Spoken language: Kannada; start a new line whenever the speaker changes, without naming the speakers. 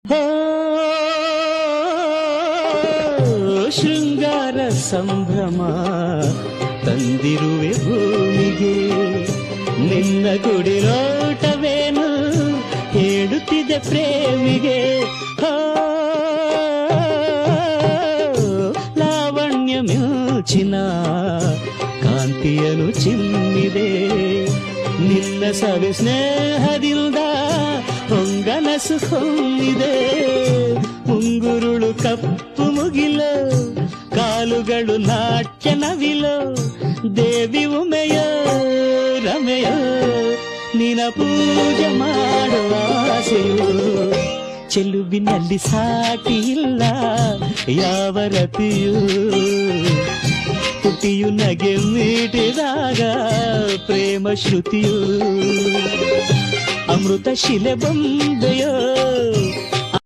ಹೋ ಶೃಂಗಾರ ಸಂಭ್ರಮ ತಂದಿರುವೆ ಭೂಮಿಗೆ, ನಿನ್ನ ಗುಡಿರೋಟವೇನು ಹೇಳುತ್ತಿದೆ ಪ್ರೇಮಿಗೆ. ಹೋ ಲಾವಣ್ಯ ಮಿಂಚಿನ ಕಾಂತಿಯನು ಚಿಮ್ಮಿದೆ, ನಿನ್ನ ಸವಿ ಸ್ನೇಹದಿಂದ ಹೊಂಗನಸು ಹೊಂದಿದೆ. ಮುಂಗುರುಳು ಕಪ್ಪು ಮುಗಿಲು, ಕಾಲುಗಳು ನಾಟ್ಯ ನವಿಲು, ದೇವಿ ಉಮೆಯ ರಮೆಯ ನಿನ ಪೂಜೆ ಮಾಡುವ ಆಸೆಯು. ಚೆಲುವಿನಲ್ಲಿ ಸಾಟಿ ಇಲ್ಲ ಯಾವ ರತಿಯೂ, ತುಟಿಯು ನಗೆ ಮೀಟಿದಾಗ ಪ್ರೇಮ ಶ್ರುತಿಯು. ಅಮೃತ ಶಿಲೆ ಬೊಂಬೆಯೋ